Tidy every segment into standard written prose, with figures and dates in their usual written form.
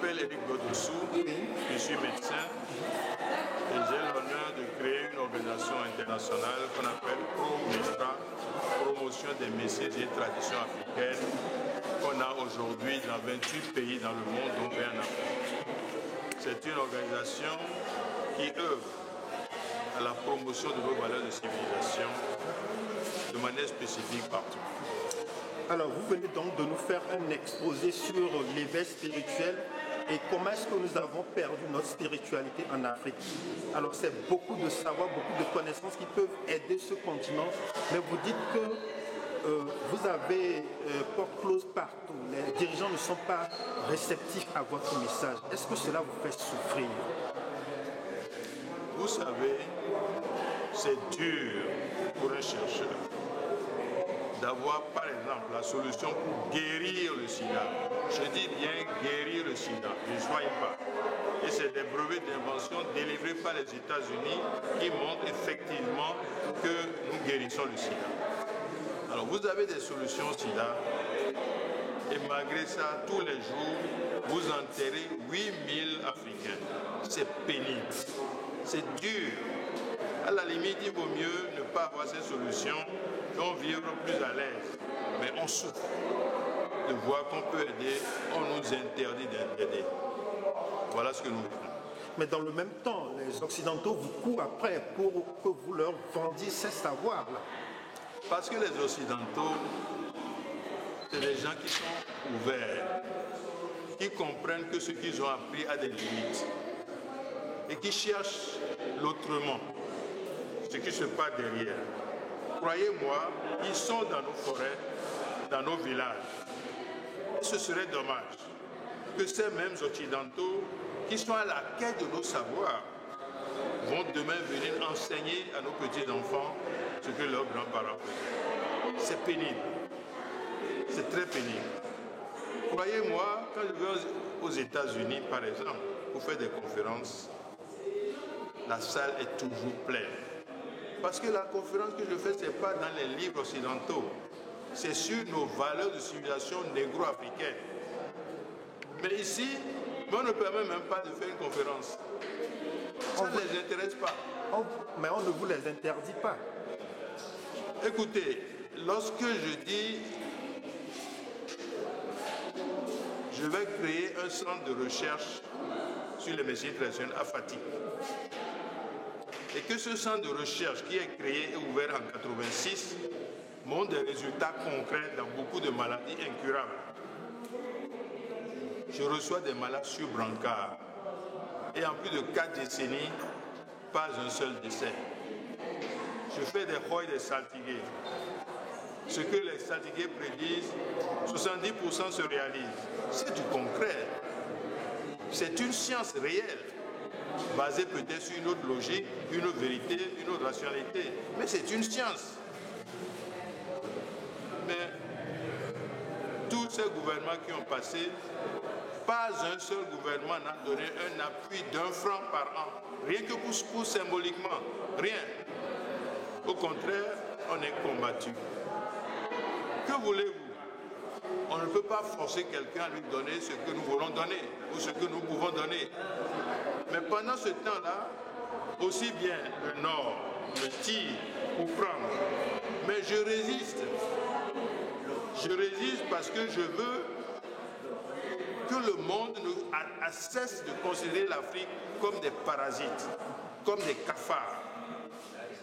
m'appelle Eric Godoussou, je suis médecin et j'ai l'honneur de créer une organisation internationale qu'on appelle ProMESTRA, Promotion des métiers et traditions africaines, qu'on a aujourd'hui dans 28 pays dans le monde, dont 20 en Afrique. C'est une organisation qui œuvre à la promotion de nos valeurs de civilisation de manière spécifique partout. Alors, vous venez donc de nous faire un exposé sur l'éveil spirituel et comment est-ce que nous avons perdu notre spiritualité en Afrique. Alors, c'est beaucoup de savoir, beaucoup de connaissances qui peuvent aider ce continent, mais vous dites que vous avez porte close partout. Les dirigeants ne sont pas réceptifs à votre message. Est-ce que cela vous fait souffrir? Vous savez, c'est dur pour un chercheur d'avoir par exemple la solution pour guérir le sida. Je dis bien guérir le sida, ne soyez pas. Et c'est des brevets d'invention délivrés par les États-Unis qui montrent effectivement que nous guérissons le sida. Alors vous avez des solutions au sida et malgré ça, tous les jours, vous enterrez 8000 Africains. C'est pénible, c'est dur. À la limite, il vaut mieux ne pas avoir ces solutions et on vivre plus à l'aise. Mais on souffre de voir qu'on peut aider, on nous interdit d'aider. Voilà ce que nous voulons. Mais dans le même temps, les Occidentaux vous courent après pour que vous leur vendiez ces savoirs-là. Parce que les Occidentaux, c'est des gens qui sont ouverts, qui comprennent que ce qu'ils ont appris a des limites et qui cherchent l'autrement, ce qui se passe derrière. Croyez-moi, ils sont dans nos forêts, dans nos villages. Et ce serait dommage que ces mêmes Occidentaux qui sont à la quête de nos savoirs vont demain venir enseigner à nos petits-enfants ce que leurs grands-parents faisaient. C'est pénible. C'est très pénible. Croyez-moi, quand je vais aux États-Unis, par exemple, pour faire des conférences, la salle est toujours pleine. Parce que la conférence que je fais, ce n'est pas dans les livres occidentaux. C'est sur nos valeurs de civilisation négro-africaine. Mais ici, on ne permet même pas de faire une conférence. Ça ne les intéresse pas. Mais on ne vous les interdit pas. Écoutez, lorsque je dis je vais créer un centre de recherche sur les médecines traditionnelles à Fatick, et que ce centre de recherche qui est créé et ouvert en 1986 montre des résultats concrets dans beaucoup de maladies incurables. Je reçois des malades sur brancard et en plus de 4 décennies, pas un seul décès. Je fais des rois et des saltigués. Ce que les saltigués prédisent, 70% se réalise. C'est du concret. C'est une science réelle, basée peut-être sur une autre logique, une autre vérité, une autre rationalité. Mais c'est une science. Mais tous ces gouvernements qui ont passé, pas un seul gouvernement n'a donné un appui d'1 franc par an. Rien que pour symboliquement. Rien. Au contraire, on est combattu. Que voulez-vous? On ne peut pas forcer quelqu'un à lui donner ce que nous voulons donner ou ce que nous pouvons donner. Mais pendant ce temps-là, aussi bien le Nord me tire pour prendre. Mais je résiste. Je résiste parce que je veux que le monde cesse de considérer l'Afrique comme des parasites, comme des cafards.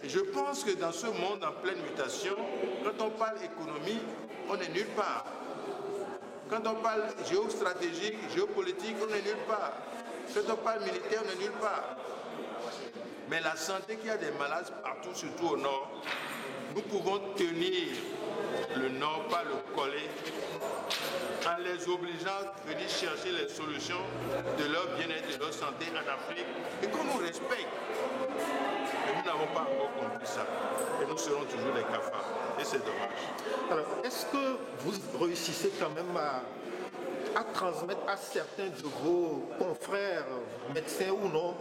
Et je pense que dans ce monde en pleine mutation, quand on parle économie, on n'est nulle part. Quand on parle géostratégique, géopolitique, on n'est nulle part. Quand on parle militaire, on n'est nulle part. Mais la santé qui a des malades partout, surtout au nord, nous pouvons tenir le nord, pas le coller, en les obligeant à venir chercher les solutions de leur bien-être et de leur santé en Afrique et qu'on nous respecte. Mais nous n'avons pas encore compris ça. Et nous serons toujours des cafards. Et c'est dommage. Alors, est-ce que vous réussissez quand même à transmettre à certains de vos confrères, médecins ou non,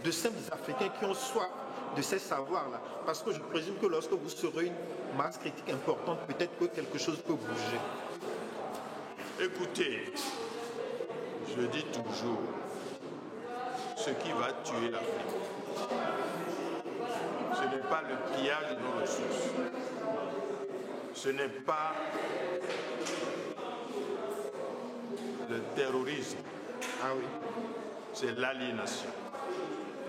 de simples Africains qui ont soif de ces savoirs-là? Parce que je présume que lorsque vous serez une masse critique importante, peut-être que quelque chose peut bouger. Écoutez, Je dis toujours, ce qui va tuer l'Afrique, ce n'est pas le pillage de nos ressources, ce n'est pas le terrorisme, c'est l'aliénation.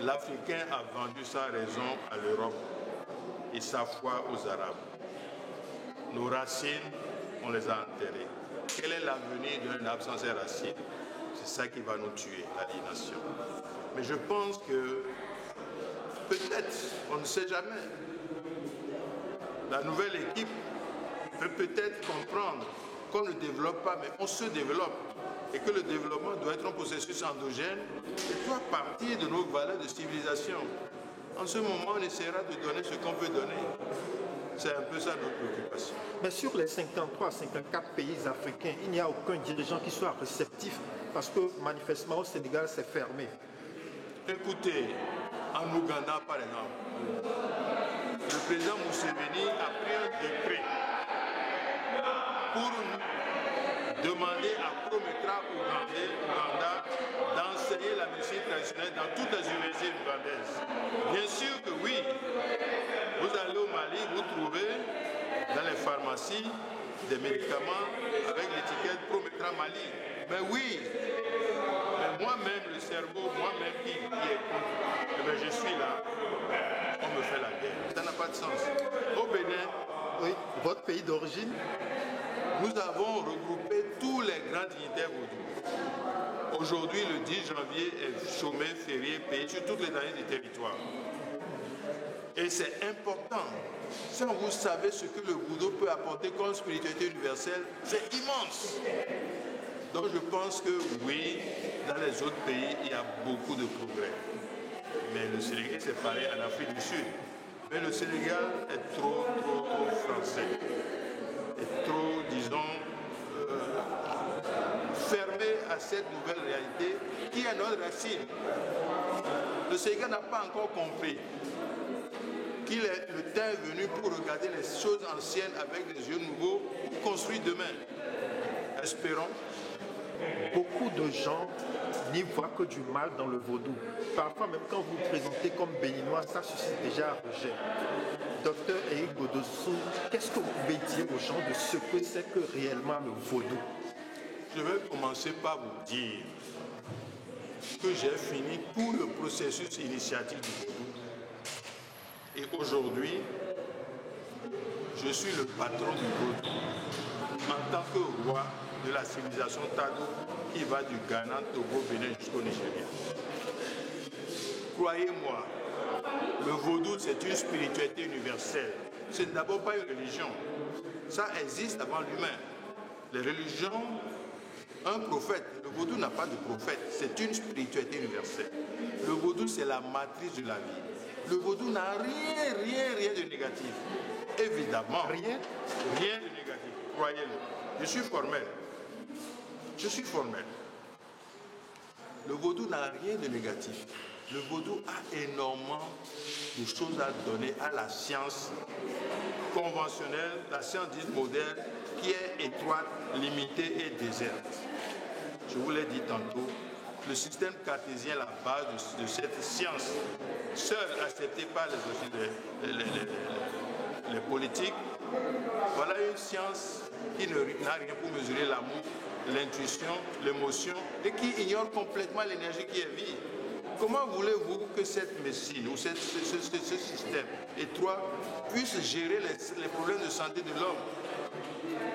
L'Africain a vendu sa raison à l'Europe et sa foi aux Arabes. Nos racines, on les a enterrées. Quel est l'avenir d'une absence de racines? C'est ça qui va nous tuer, l'aliénation. Mais je pense que peut-être, on ne sait jamais, la nouvelle équipe peut peut-être comprendre qu'on ne développe pas, mais on se développe. Et que le développement doit être un processus endogène et doit partir de nos valeurs de civilisation. En ce moment, on essaiera de donner ce qu'on peut donner. C'est un peu ça notre préoccupation. Mais sur les 53 à 54 pays africains, il n'y a aucun dirigeant qui soit réceptif parce que manifestement au Sénégal, c'est fermé. Écoutez, en Ouganda par exemple, le président Museveni a pris un décret pour demander à Prometra Ouganda d'enseigner la médecine traditionnelle dans toutes les universités ougandaises. Bien sûr que oui, vous allez au Mali, vous trouvez dans les pharmacies des médicaments avec l'étiquette Prometra Mali. Mais oui, mais moi-même, le cerveau, moi-même qui écoute, je suis là, on me fait la guerre. Ça n'a pas de sens. Au Bénin, oui, votre pays d'origine, nous avons regroupé tous les grands dignitaires vaudous. Aujourd'hui, le 10 janvier est chômé, férié, payé sur toutes les années du territoire. Et c'est important. Si vous savez ce que le vaudou peut apporter comme spiritualité universelle, c'est immense. Donc je pense que oui, dans les autres pays, il y a beaucoup de progrès. Mais le Sénégal est séparé en Afrique du Sud. Mais le Sénégal est trop français. Est trop, disons, fermé à cette nouvelle réalité qui est notre racine. Le Sénégal n'a pas encore compris qu'il est le temps est venu pour regarder les choses anciennes avec des yeux nouveaux pour construire demain. Espérons. Beaucoup de gens n'y voient que du mal dans le vaudou. Parfois, même quand vous vous présentez comme béninois, ça suscite déjà un rejet. Docteur Eric Godossou, qu'est-ce que vous pouvez dire aux gens de ce que c'est que réellement le vaudou? Je vais commencer par vous dire que j'ai fini tout le processus initiatique du vaudou. Et aujourd'hui, je suis le patron du vaudou en tant que roi de la civilisation Tado qui va du Ghana, Togo, Bénin jusqu'au Nigeria. Croyez-moi, le vaudou c'est une spiritualité universelle. C'est d'abord pas une religion. Ça existe avant l'humain. Les religions, un prophète, le vaudou n'a pas de prophète, c'est une spiritualité universelle. Le vaudou c'est la matrice de la vie. Le vaudou n'a rien de négatif. Évidemment, rien de négatif, croyez-le. Je suis formel. Le vaudou n'a rien de négatif. Le vaudou a énormément de choses à donner à la science conventionnelle, la science dite moderne, qui est étroite, limitée et déserte. Je vous l'ai dit tantôt, le système cartésien est la base de cette science, seule acceptée par les politiques. Voilà une science qui n'a rien pour mesurer l'amour, l'intuition, l'émotion et qui ignore complètement l'énergie qui est vie. Comment voulez-vous que cette médecine ou ce système étroit puisse gérer les problèmes de santé de l'homme?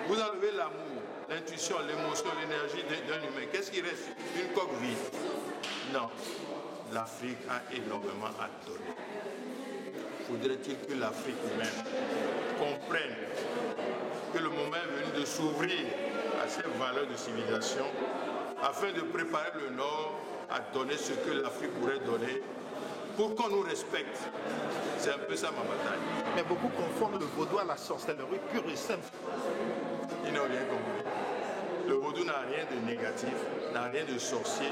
Vous enlevez l'amour, l'intuition, l'émotion, l'énergie d'un humain. Qu'est-ce qui reste? Une coque vide. Non. L'Afrique a énormément à donner. Faudrait-il que l'Afrique même comprenne que le moment est venu de s'ouvrir à ces valeurs de civilisation afin de préparer le Nord à donner ce que l'Afrique pourrait donner pour qu'on nous respecte. C'est un peu ça ma bataille. Mais beaucoup confondent le vaudou à la sorcellerie pure et simple. Ils n'ont rien compris. Le vaudou n'a rien de négatif, n'a rien de sorcier,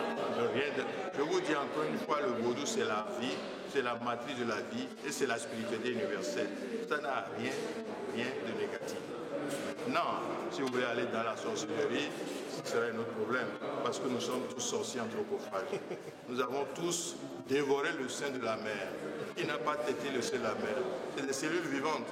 rien de... Je vous dis encore une fois, le vaudou c'est la vie, c'est la matrice de la vie et c'est la spiritualité universelle. Ça n'a rien de négatif. Non, Si vous voulez aller dans la sorcellerie, ce serait un autre problème, parce que nous sommes tous sorciers anthropophages. Nous avons tous dévoré le sein de la mer. Qui n'a pas tété le sein de la mer? C'est des cellules vivantes.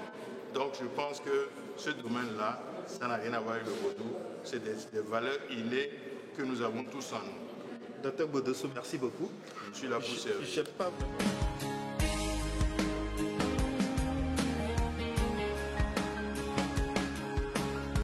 Donc je pense que ce domaine-là, ça n'a rien à voir avec le vaudou. C'est des valeurs innées que nous avons tous en nous. Docteur Bodosso, merci beaucoup. Je suis là pour servir. Je sais pas...